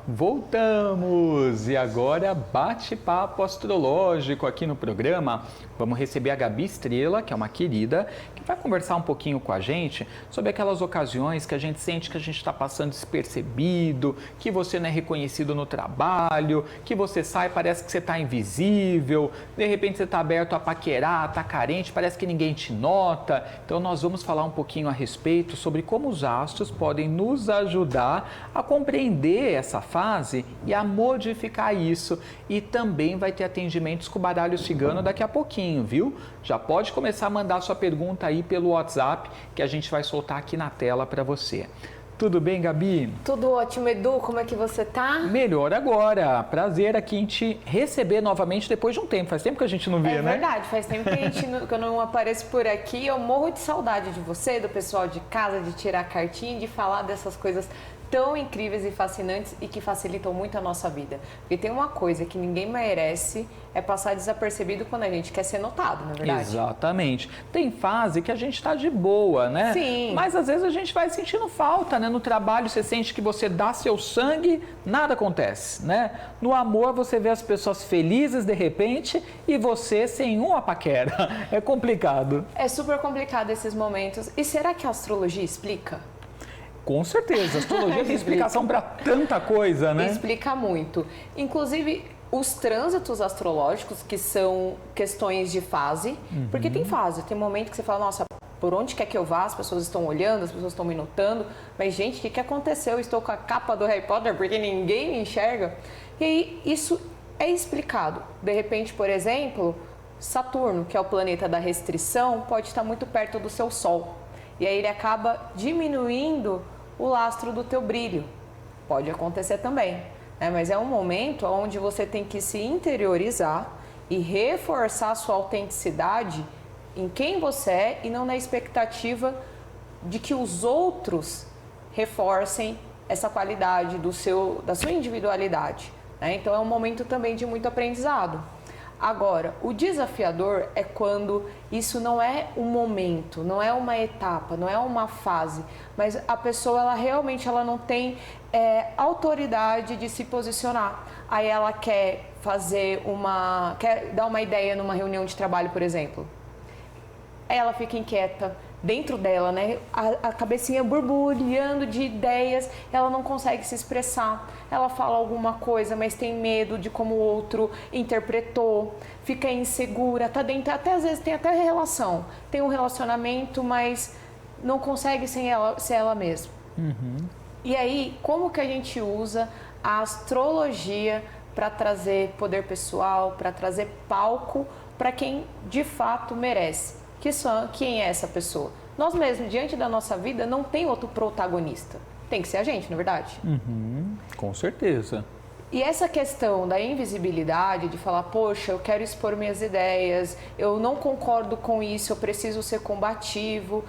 Voltamos! E agora bate-papo astrológico aqui no programa. Vamos receber a Gabi Estrela, que é uma querida, que vai conversar um pouquinho com a gente sobre aquelas ocasiões que a gente sente que a gente está passando despercebido, que você não é reconhecido no trabalho, que você sai, parece que você está invisível, de repente você está aberto a paquerar, está carente, parece que ninguém te nota. Então nós vamos falar um pouquinho a respeito sobre como os astros podem nos ajudar a compreender essa fase e a modificar isso. E também vai ter atendimentos com o baralho cigano daqui a pouquinho, viu? Já pode começar a mandar sua pergunta aí pelo WhatsApp que a gente vai soltar aqui na tela para você. Tudo bem, Gabi? Tudo ótimo, Edu. Como é que você tá? Melhor agora. Prazer aqui em te receber novamente depois de um tempo. Faz tempo que a gente não vê, né? É verdade. Faz tempo que eu não apareço por aqui. Eu morro de saudade de você, do pessoal de casa, de tirar cartinha, de falar dessas coisas tão incríveis e fascinantes e que facilitam muito a nossa vida. Porque tem uma coisa que ninguém merece, é passar desapercebido quando a gente quer ser notado, não é verdade? Exatamente. Tem fase que a gente está de boa, né? Sim. Mas às vezes a gente vai sentindo falta, né? No trabalho você sente que você dá seu sangue, nada acontece, né? No amor você vê as pessoas felizes de repente e você sem uma paquera. É complicado. É super complicado esses momentos. E será que a astrologia explica? Com certeza, a astrologia tem explicação para tanta coisa, né? Explica muito. Inclusive, os trânsitos astrológicos, que são questões de fase, porque tem fase, tem momento que você fala, nossa, por onde quer que eu vá, as pessoas estão olhando, as pessoas estão me notando, mas gente, o que aconteceu? Eu estou com a capa do Harry Potter porque ninguém me enxerga. E aí, isso é explicado. De repente, por exemplo, Saturno, que é o planeta da restrição, pode estar muito perto do seu Sol. E aí ele acaba diminuindo o lastro do teu brilho. Pode acontecer também, né? Mas é um momento onde você tem que se interiorizar e reforçar a sua autenticidade em quem você é e não na expectativa de que os outros reforcem essa qualidade da sua individualidade, né? Então é um momento também de muito aprendizado. Agora, o desafiador é quando isso não é um momento, não é uma etapa, não é uma fase, mas a pessoa ela realmente não tem autoridade de se posicionar. Aí ela quer quer dar uma ideia numa reunião de trabalho, por exemplo. Aí ela fica inquieta dentro dela, né? A cabecinha borbulhando de ideias, ela não consegue se expressar. Ela fala alguma coisa, mas tem medo de como o outro interpretou, fica insegura, tá dentro, até às vezes tem até relação, tem um relacionamento, mas não consegue ser ela mesma. E aí, como que a gente usa a astrologia para trazer poder pessoal, para trazer palco para quem de fato merece? Quem é essa pessoa? Nós mesmos, diante da nossa vida, não tem outro protagonista. Tem que ser a gente, não é verdade? Com certeza. E essa questão da invisibilidade, de falar, poxa, eu quero expor minhas ideias, eu não concordo com isso, eu preciso ser combativo,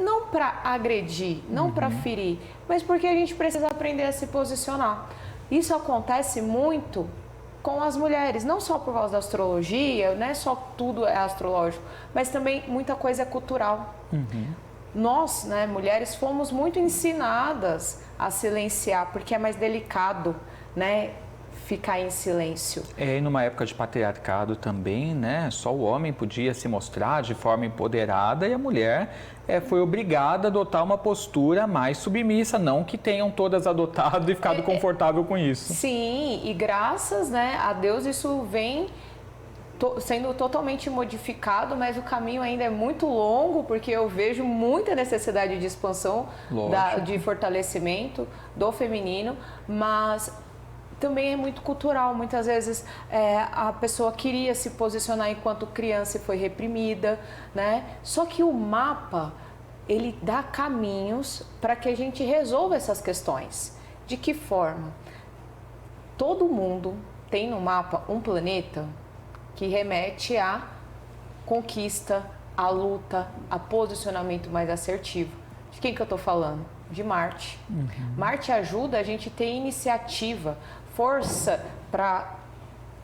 não para agredir, não para ferir, mas porque a gente precisa aprender a se posicionar. Isso acontece muito com as mulheres, não só por causa da astrologia, não é só tudo é astrológico, mas também muita coisa é cultural. Nós, né, mulheres, fomos muito ensinadas a silenciar, porque é mais delicado, né, ficar em silêncio. E numa época de patriarcado também, né, só o homem podia se mostrar de forma empoderada e a mulher foi obrigada a adotar uma postura mais submissa, não que tenham todas adotado e ficado confortável com isso. Sim, e graças, né, a Deus isso vem sendo totalmente modificado, mas o caminho ainda é muito longo, porque eu vejo muita necessidade de expansão, de fortalecimento do feminino, mas também é muito cultural. Muitas vezes a pessoa queria se posicionar enquanto criança e foi reprimida, né? Só que o mapa, ele dá caminhos para que a gente resolva essas questões. De que forma? Todo mundo tem no mapa um planeta que remete à conquista, à luta, a posicionamento mais assertivo. De quem que eu estou falando? De Marte. Marte ajuda a gente a ter iniciativa, força para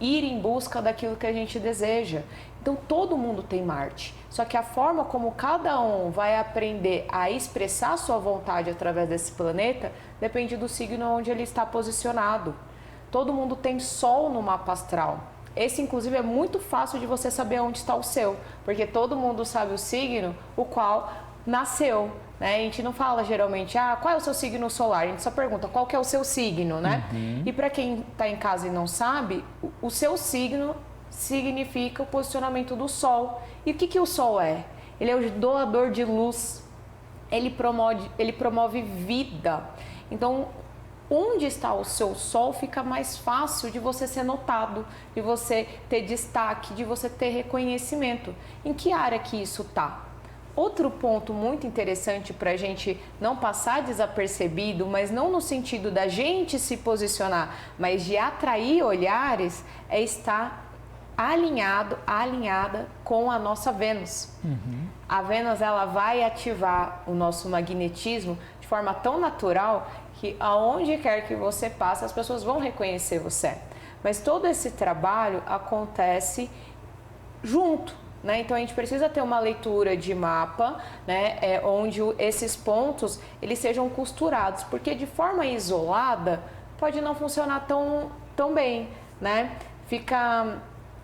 ir em busca daquilo que a gente deseja. Então todo mundo tem Marte, só que a forma como cada um vai aprender a expressar sua vontade através desse planeta depende do signo onde ele está posicionado. Todo mundo tem Sol no mapa astral. Esse, inclusive, é muito fácil de você saber onde está o seu, porque todo mundo sabe o signo o qual nasceu, né? A gente não fala geralmente, qual é o seu signo solar? A gente só pergunta qual que é o seu signo, né? E para quem está em casa e não sabe, o seu signo significa o posicionamento do Sol. E o que o Sol é? Ele é o doador de luz, ele promove vida. Então, onde está o seu Sol fica mais fácil de você ser notado, de você ter destaque, de você ter reconhecimento. Em que área que isso está? Outro ponto muito interessante para a gente não passar desapercebido, mas não no sentido da gente se posicionar, mas de atrair olhares, é estar alinhada com a nossa Vênus. A Vênus, ela vai ativar o nosso magnetismo de forma tão natural que aonde quer que você passe, as pessoas vão reconhecer você. Mas todo esse trabalho acontece junto, né? Então a gente precisa ter uma leitura de mapa, né? Onde esses pontos eles sejam costurados, porque de forma isolada pode não funcionar tão bem, né? Fica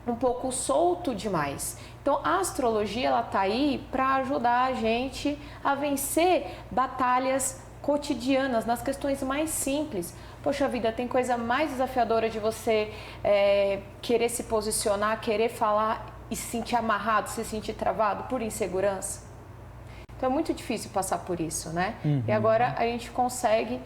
um pouco solto demais. Então a astrologia ela tá aí para ajudar a gente a vencer batalhas cotidianas, nas questões mais simples. Poxa vida, tem coisa mais desafiadora de você querer se posicionar, querer falar e se sentir amarrado, se sentir travado por insegurança? Então é muito difícil passar por isso, né? E agora a gente consegue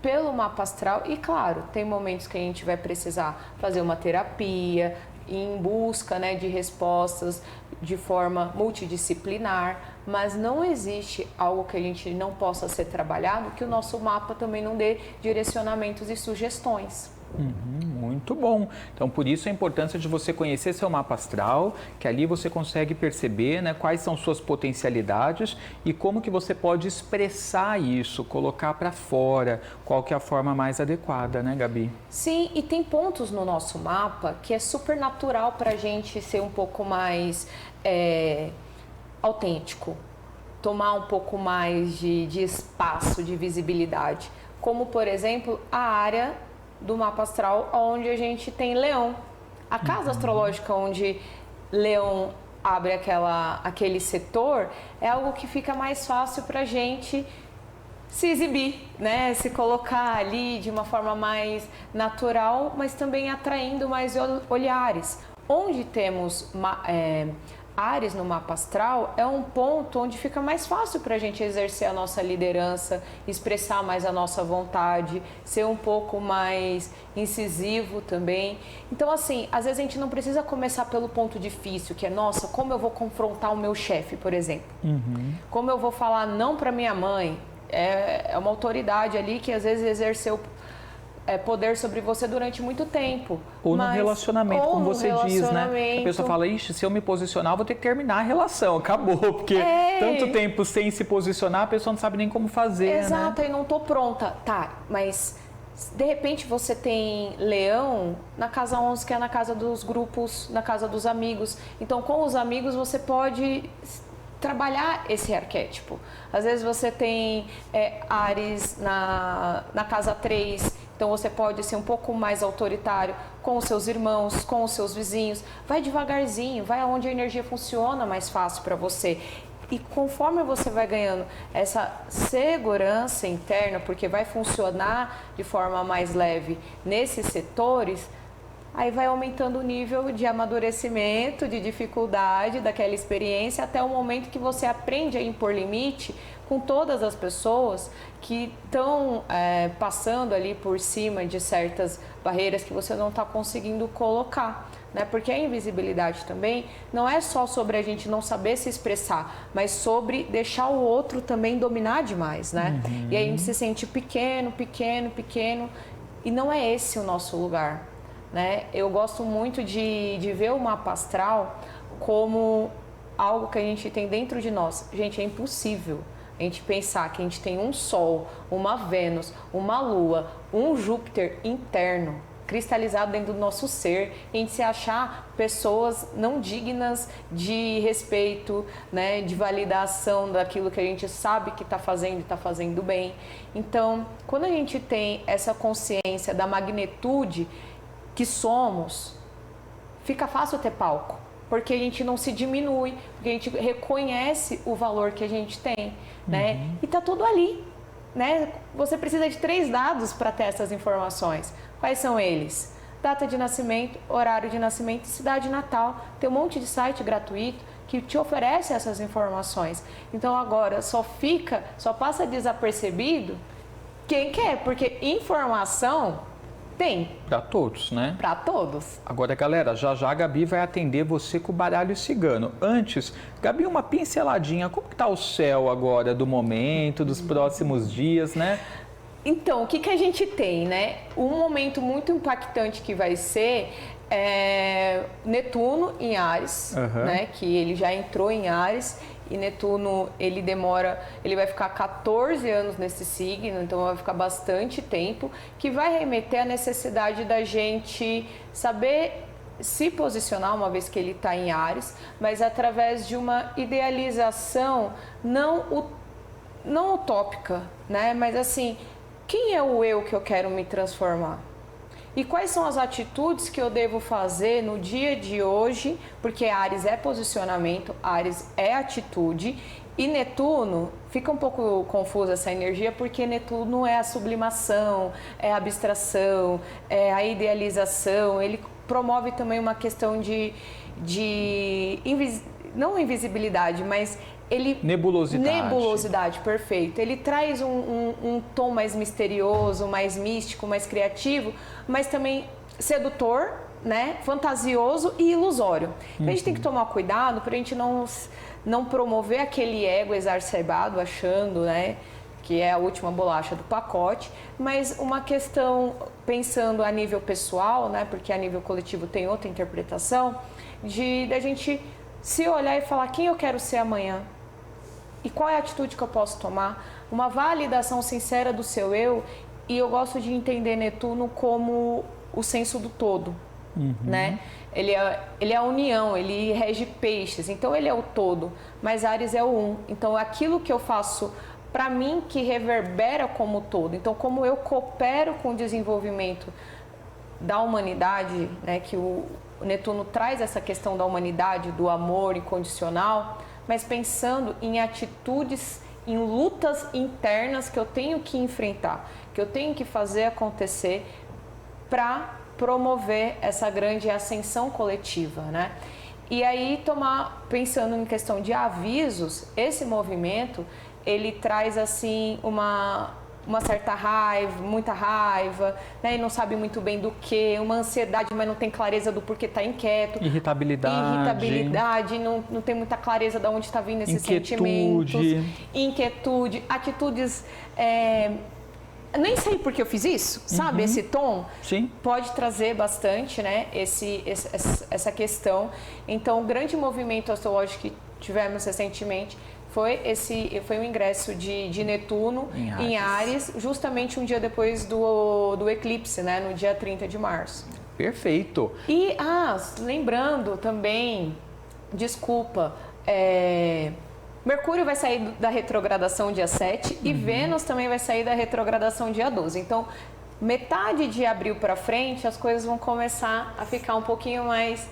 pelo mapa astral e claro, tem momentos que a gente vai precisar fazer uma terapia, em busca, né, de respostas de forma multidisciplinar, mas não existe algo que a gente não possa ser trabalhado que o nosso mapa também não dê direcionamentos e sugestões. Muito bom. Então, por isso a importância de você conhecer seu mapa astral, que ali você consegue perceber, né, quais são suas potencialidades e como que você pode expressar isso, colocar para fora, qual que é a forma mais adequada, né, Gabi? Sim, e tem pontos no nosso mapa que é super natural para a gente ser um pouco mais autêntico, tomar um pouco mais de espaço, de visibilidade, como, por exemplo, a área do mapa astral onde a gente tem Leão. A casa astrológica onde Leão abre aquele setor é algo que fica mais fácil para a gente se exibir, né? Se colocar ali de uma forma mais natural, mas também atraindo mais olhares. Onde temos Áries no mapa astral é um ponto onde fica mais fácil para a gente exercer a nossa liderança, expressar mais a nossa vontade, ser um pouco mais incisivo também. Então, assim, às vezes a gente não precisa começar pelo ponto difícil, que é, nossa, como eu vou confrontar o meu chefe, por exemplo? Como eu vou falar não para minha mãe? É uma autoridade ali que às vezes exerceu poder sobre você durante muito tempo. Ou no relacionamento, como você diz, né? A pessoa fala, ixi, se eu me posicionar, eu vou ter que terminar a relação, acabou. Porque tanto tempo sem se posicionar, a pessoa não sabe nem como fazer, Exato, né? e não tô pronta. Tá, mas de repente você tem Leão na casa 11, que é na casa dos grupos, na casa dos amigos. Então, com os amigos, você pode trabalhar esse arquétipo. Às vezes você tem Áries na casa 3, então você pode ser um pouco mais autoritário com os seus irmãos, com os seus vizinhos. Vai devagarzinho, vai aonde a energia funciona mais fácil para você. E conforme você vai ganhando essa segurança interna, porque vai funcionar de forma mais leve nesses setores, aí vai aumentando o nível de amadurecimento, de dificuldade daquela experiência, até o momento que você aprende a impor limite com todas as pessoas que estão passando ali por cima de certas barreiras que você não está conseguindo colocar, né? Porque a invisibilidade também não é só sobre a gente não saber se expressar, mas sobre deixar o outro também dominar demais, né? E aí a gente se sente pequeno, e não é esse o nosso lugar, né? Eu gosto muito de ver o mapa astral como algo que a gente tem dentro de nós. Gente, é impossível a gente pensar que a gente tem um Sol, uma Vênus, uma Lua, um Júpiter interno. cristalizado dentro do nosso ser, a gente se achar pessoas não dignas de respeito, né, de validação daquilo que a gente sabe que está fazendo e está fazendo bem. Então, quando a gente tem essa consciência da magnitude que somos, fica fácil ter palco, porque a gente não se diminui, porque a gente reconhece o valor que a gente tem, né? E tá tudo ali, né? Você precisa de 3 dados para ter essas informações. Quais são eles? Data de nascimento, horário de nascimento e cidade natal. Tem um monte de site gratuito que te oferece essas informações. Então agora só passa desapercebido quem quer, porque informação tem. Para todos, né? Para todos. Agora, galera, já a Gabi vai atender você com o baralho cigano. Antes, Gabi, uma pinceladinha. Como que tá o céu agora do momento, dos próximos dias, né? Então, o que a gente tem, né? Um momento muito impactante que vai ser Netuno em Áries, né? Que ele já entrou em Áries. E Netuno, ele vai ficar 14 anos nesse signo, então vai ficar bastante tempo, que vai remeter à necessidade da gente saber se posicionar, uma vez que ele está em Áries, mas através de uma idealização não utópica, né? Mas assim, quem é o eu que eu quero me transformar? E quais são as atitudes que eu devo fazer no dia de hoje? Porque Áries é posicionamento, Áries é atitude. E Netuno, fica um pouco confusa essa energia, porque Netuno é a sublimação, é a abstração, é a idealização. Ele promove também uma questão não invisibilidade, mas nebulosidade, perfeito. Ele traz um tom mais misterioso, mais místico, mais criativo, mas também sedutor, né? Fantasioso e ilusório. A gente tem que tomar cuidado para a gente não promover aquele ego exacerbado, achando, né, que é a última bolacha do pacote, mas uma questão, pensando a nível pessoal, né, porque a nível coletivo tem outra interpretação, da gente se olhar e falar quem eu quero ser amanhã. E qual é a atitude que eu posso tomar? Uma validação sincera do seu eu. E eu gosto de entender Netuno como o senso do todo, né? Ele é a união, ele rege peixes, então ele é o todo, mas Áries é o um. Então aquilo que eu faço para mim que reverbera como todo. Então como eu coopero com o desenvolvimento da humanidade, né? Que o Netuno traz essa questão da humanidade, do amor incondicional, mas pensando em atitudes, em lutas internas que eu tenho que enfrentar, que eu tenho que fazer acontecer para promover essa grande ascensão coletiva, né? E aí pensando em questão de avisos, esse movimento, ele traz assim uma certa raiva, muita raiva, né? E não sabe muito bem do que, uma ansiedade, mas não tem clareza do porquê está inquieto. Irritabilidade, não tem muita clareza de onde está vindo esses sentimentos. Inquietude, atitudes... nem sei por que eu fiz isso, sabe? Esse tom. Sim. Pode trazer bastante, né? Essa questão. Então, o grande movimento astrológico que tivemos recentemente foi o ingresso de Netuno em Áries, justamente um dia depois do eclipse, né? No dia 30 de março. Perfeito. E, lembrando também, desculpa, Mercúrio vai sair da retrogradação dia 7 e Vênus também vai sair da retrogradação dia 12. Então, metade de abril para frente, as coisas vão começar a ficar um pouquinho mais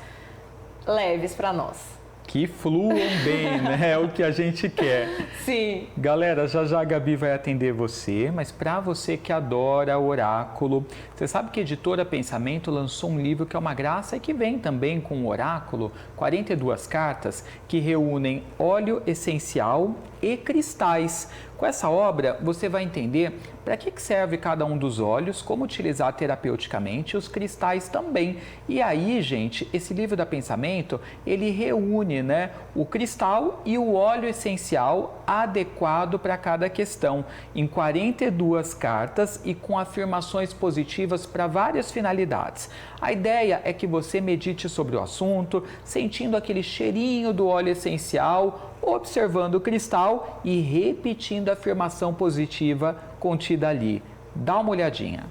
leves para nós. Que fluam bem, né? É o que a gente quer. Sim. Galera, já a Gabi vai atender você, mas para você que adora oráculo, você sabe que a editora Pensamento lançou um livro que é uma graça e que vem também com um oráculo, 42 cartas que reúnem óleo essencial e cristais. Com essa obra, você vai entender para que serve cada um dos óleos, como utilizar terapeuticamente, os cristais também. E aí, gente, esse livro da Pensamento, ele reúne, né, o cristal e o óleo essencial adequado para cada questão, em 42 cartas e com afirmações positivas para várias finalidades. A ideia é que você medite sobre o assunto, sentindo aquele cheirinho do óleo essencial, observando o cristal e repetindo a afirmação positiva contida ali. Dá uma olhadinha.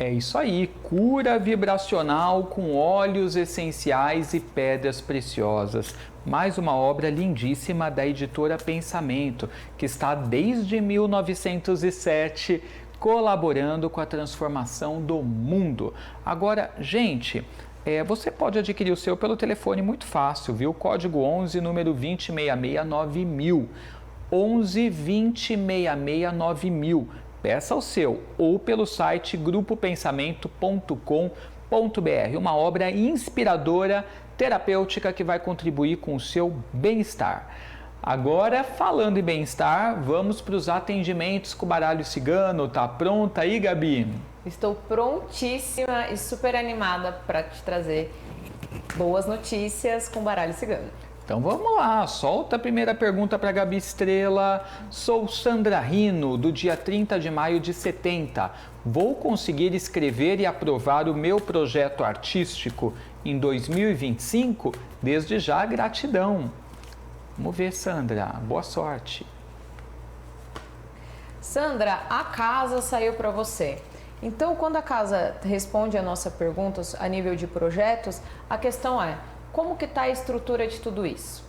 É isso aí, cura vibracional com óleos essenciais e pedras preciosas. Mais uma obra lindíssima da editora Pensamento, que está desde 1907 colaborando com a transformação do mundo. Agora, gente, você pode adquirir o seu pelo telefone muito fácil, viu? Código 11, número 20669000. 11 20669000. Peça o seu ou pelo site grupopensamento.com.br. Uma obra inspiradora, terapêutica que vai contribuir com o seu bem-estar. Agora, falando em bem-estar, vamos para os atendimentos com o baralho cigano. Tá pronta aí, Gabi? Estou prontíssima e super animada para te trazer boas notícias com o baralho cigano. Então vamos lá, solta a primeira pergunta para Gabi Estrela. Sou Sandra Rino, do dia 30 de maio de 70. Vou conseguir escrever e aprovar o meu projeto artístico em 2025? Desde já, gratidão. Vamos ver, Sandra. Boa sorte. Sandra, a casa saiu para você. Então, quando a casa responde a nossa pergunta a nível de projetos, a questão é: como que está a estrutura de tudo isso?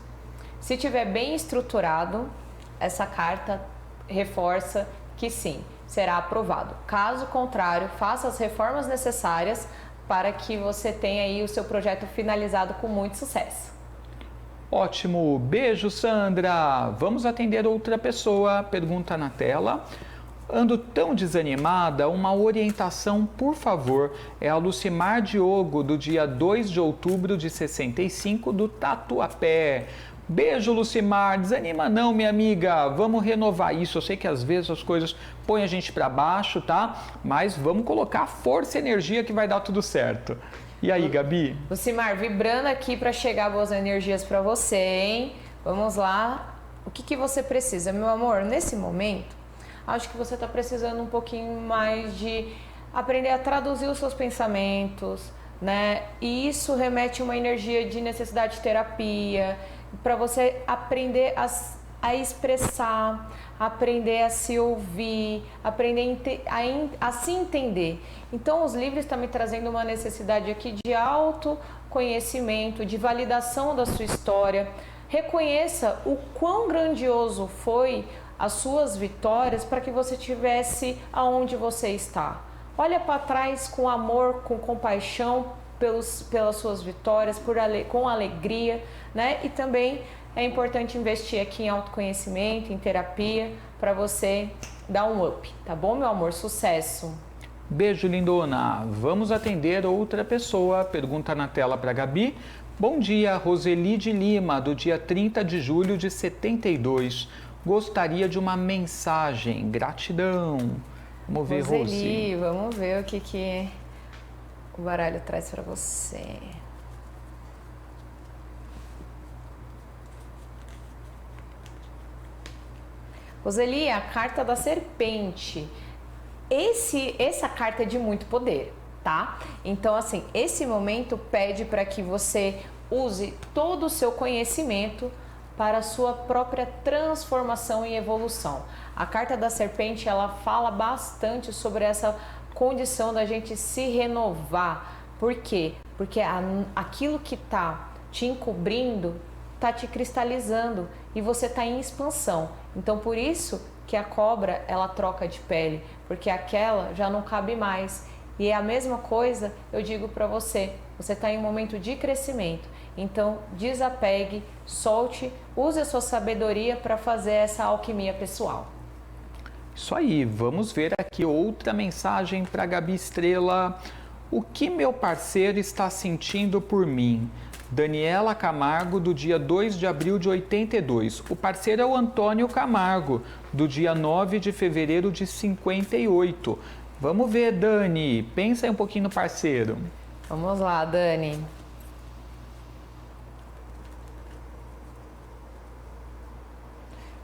Se estiver bem estruturado, essa carta reforça que sim, será aprovado. Caso contrário, faça as reformas necessárias para que você tenha aí o seu projeto finalizado com muito sucesso. Ótimo, beijo, Sandra. Vamos atender outra pessoa. Pergunta na tela. Ando tão desanimada, uma orientação, por favor. É a Lucimar Diogo, do dia 2 de outubro de 65, do Tatuapé. Beijo, Lucimar. Desanima não, minha amiga. Vamos renovar isso. Eu sei que às vezes as coisas põem a gente para baixo, tá? Mas vamos colocar força e energia que vai dar tudo certo. E aí, Gabi? Lucimar, vibrando aqui para chegar boas energias para você, hein? Vamos lá. O que você precisa, meu amor? Nesse momento, acho que você está precisando um pouquinho mais de aprender a traduzir os seus pensamentos, né? E isso remete a uma energia de necessidade de terapia, para você aprender a expressar, aprender a se ouvir, aprender a se entender. Então, os livros estão me trazendo uma necessidade aqui de autoconhecimento, de validação da sua história. Reconheça o quão grandioso foi as suas vitórias para que você tivesse aonde você está. Olha para trás com amor, com compaixão pelas suas vitórias, com alegria, né? E também é importante investir aqui em autoconhecimento, em terapia, para você dar um up, tá bom, meu amor? Sucesso! Beijo, lindona. Vamos atender outra pessoa. Pergunta na tela para Gabi. Bom dia, Roseli de Lima, do dia 30 de julho de 72. Gostaria de uma mensagem. Gratidão. Vamos ver, Roseli, vamos ver o que o baralho traz para você. Roseli, a carta da serpente. Essa carta é de muito poder, tá? Então, assim, esse momento pede para que você use todo o seu conhecimento para a sua própria transformação e evolução. A carta da serpente, ela fala bastante sobre essa condição da gente se renovar. Por quê? Porque aquilo que está te encobrindo está te cristalizando e você está em expansão. Então, por isso que a cobra, ela troca de pele, porque aquela já não cabe mais. E é a mesma coisa, eu digo para você, você está em um momento de crescimento. Então, desapegue, solte, use a sua sabedoria para fazer essa alquimia pessoal. Isso aí, vamos ver aqui outra mensagem para Gabi Estrela. O que meu parceiro está sentindo por mim? Daniela Camargo, do dia 2 de abril de 82. O parceiro é o Antônio Camargo, do dia 9 de fevereiro de 58. Vamos ver, Dani. Pensa aí um pouquinho no parceiro. Vamos lá, Dani.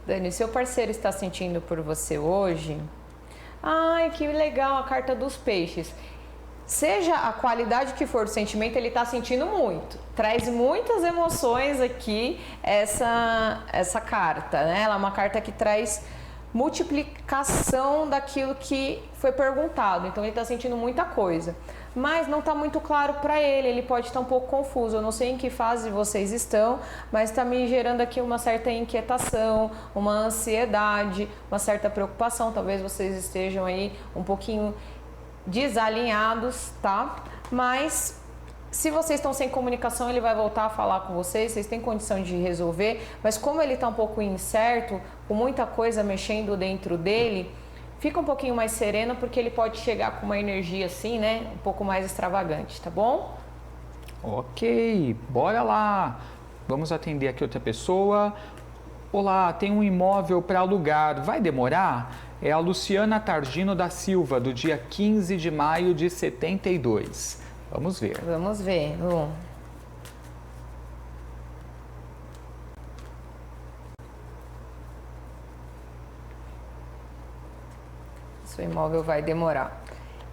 Dani, seu parceiro está sentindo por você hoje? Ai, que legal, a carta dos peixes. Seja a qualidade que for do sentimento, ele está sentindo muito. Traz muitas emoções aqui essa carta, né? Ela é uma carta que traz multiplicação daquilo que foi perguntado. Então ele está sentindo muita coisa, mas não está muito claro para ele. Ele pode estar um pouco confuso. Eu não sei em que fase vocês estão, mas está me gerando aqui uma certa inquietação, uma ansiedade, uma certa preocupação. Talvez vocês estejam aí um pouquinho desalinhados, tá? Mas se vocês estão sem comunicação, ele vai voltar a falar com vocês têm condição de resolver, mas como ele está um pouco incerto, com muita coisa mexendo dentro dele, fica um pouquinho mais sereno, porque ele pode chegar com uma energia assim, né, um pouco mais extravagante, tá bom? Ok, bora lá. Vamos atender aqui outra pessoa. Olá, tem um imóvel para alugar, vai demorar? É a Luciana Targino da Silva, do dia 15 de maio de 72. Vamos ver. Vamos ver, Lu. Seu imóvel vai demorar.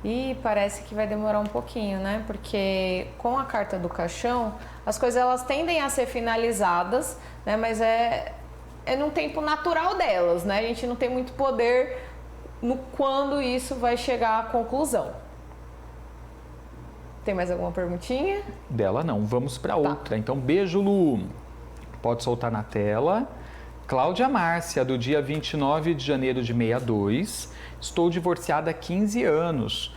E parece que vai demorar um pouquinho, né? Porque com a carta do caixão, as coisas elas tendem a ser finalizadas, né? Mas é num tempo natural delas, né? A gente não tem muito poder no quando isso vai chegar à conclusão. Tem mais alguma perguntinha? Dela não, vamos para outra. Então, beijo, Lu. Pode soltar na tela. Cláudia Márcia, do dia 29 de janeiro de 62. Estou divorciada há 15 anos.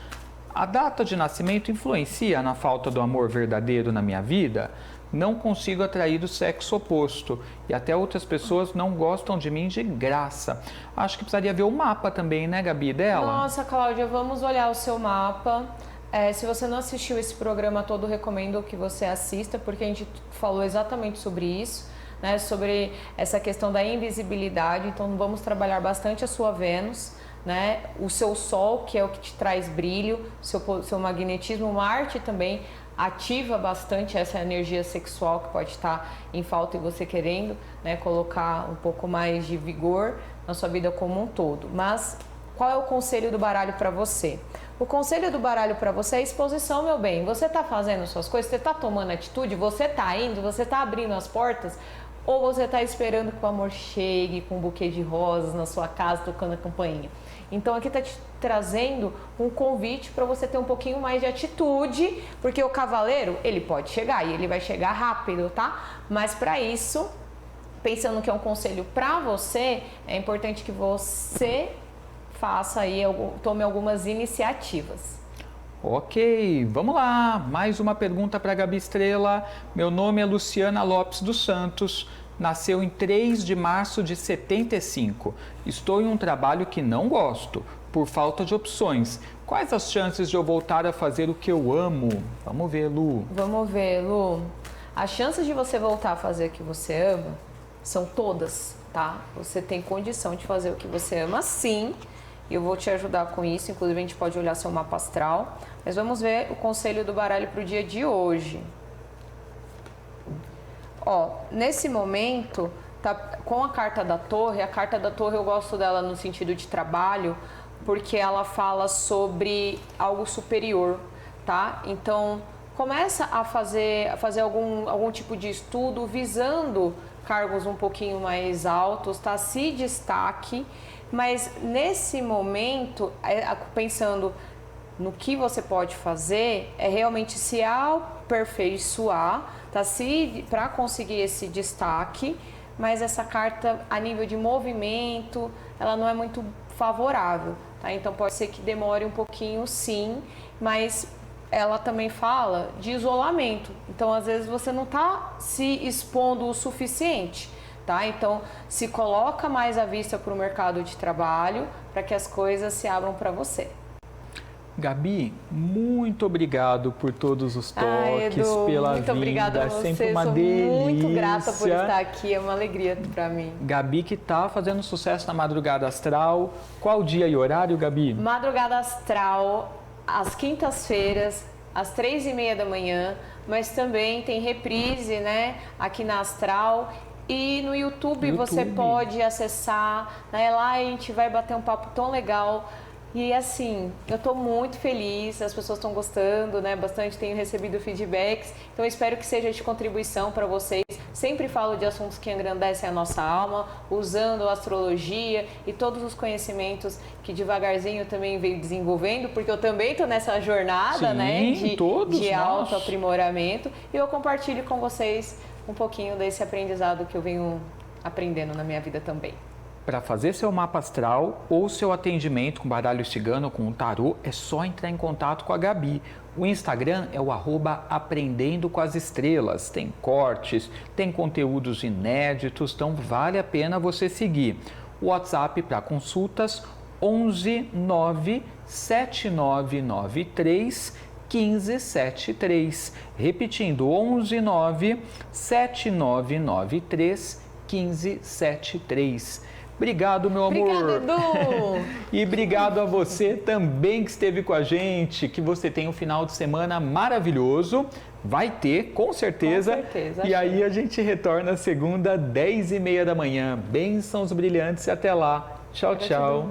A data de nascimento influencia na falta do amor verdadeiro na minha vida? Não consigo atrair o sexo oposto e até outras pessoas não gostam de mim de graça. Acho que precisaria ver o mapa também, né, Gabi, dela? Nossa, Cláudia, vamos olhar o seu mapa. Se você não assistiu esse programa todo, recomendo que você assista, porque a gente falou exatamente sobre isso, né? Sobre essa questão da invisibilidade. Então vamos trabalhar bastante a sua Vênus, né? O seu Sol, que é o que te traz brilho, seu magnetismo. Marte também ativa bastante essa energia sexual que pode estar em falta e você querendo, né, colocar um pouco mais de vigor na sua vida como um todo. Mas qual é o conselho do baralho para você? O conselho do baralho para você é exposição, meu bem. Você está fazendo suas coisas, você está tomando atitude, você está indo, você está abrindo as portas, ou você está esperando que o amor chegue com um buquê de rosas na sua casa, tocando a campainha? Então aqui está te trazendo um convite para você ter um pouquinho mais de atitude, porque o cavaleiro, ele pode chegar e ele vai chegar rápido, tá? Mas para isso, pensando que é um conselho para você, é importante que você faça aí, tome algumas iniciativas. Ok, vamos lá. Mais uma pergunta para a Gabi Estrela. Meu nome é Luciana Lopes dos Santos. Nasceu em 3 de março de 75. Estou em um trabalho que não gosto, por falta de opções. Quais as chances de eu voltar a fazer o que eu amo? Vamos ver, Lu. Vamos ver, Lu. As chances de você voltar a fazer o que você ama são todas, tá? Você tem condição de fazer o que você ama, sim. E eu vou te ajudar com isso. Inclusive, a gente pode olhar seu mapa astral. Mas vamos ver o conselho do baralho para o dia de hoje. Ó, nesse momento, tá com a carta da torre eu gosto dela no sentido de trabalho, porque ela fala sobre algo superior, tá? Então, começa a fazer algum tipo de estudo visando cargos um pouquinho mais altos, tá? Se destaque, mas nesse momento, pensando no que você pode fazer, é realmente se aperfeiçoar, tá? Para conseguir esse destaque, mas essa carta a nível de movimento, ela não é muito favorável, tá? Então pode ser que demore um pouquinho, sim, mas ela também fala de isolamento. Então às vezes você não está se expondo o suficiente, tá? Então se coloca mais à vista para o mercado de trabalho, para que as coisas se abram para você. Gabi, muito obrigado por todos os toques, Edu, pela muito vinda, obrigada a é você, sempre uma sou delícia. muito grata por estar aqui, é uma alegria para mim. Gabi que tá fazendo sucesso na Madrugada Astral. Qual dia e horário, Gabi? Madrugada Astral, às quintas-feiras, às 3h30 da manhã, mas também tem reprise, né, aqui na Astral. E no YouTube você pode acessar, né, lá a gente vai bater um papo tão legal. E assim, eu estou muito feliz, as pessoas estão gostando, né? Bastante, tenho recebido feedbacks. Então eu espero que seja de contribuição para vocês. Sempre falo de assuntos que engrandecem a nossa alma, usando a astrologia e todos os conhecimentos que devagarzinho também venho desenvolvendo, porque eu também estou nessa jornada, né, de autoaprimoramento, e eu compartilho com vocês um pouquinho desse aprendizado que eu venho aprendendo na minha vida também. Para fazer seu mapa astral ou seu atendimento com baralho cigano, com o tarô, é só entrar em contato com a Gabi. O Instagram é o @aprendendo com as estrelas. Tem cortes, tem conteúdos inéditos, então vale a pena você seguir. O WhatsApp para consultas 11 9 7993 1573. Repetindo, 11 9 7993 1573. Obrigado, meu amor. Obrigada, Edu. E obrigado a você também que esteve com a gente. Que você tenha um final de semana maravilhoso. Vai ter, com certeza. Com certeza. E aí a gente retorna segunda, 10h30 da manhã. Bênçãos brilhantes e até lá. Tchau, tchau.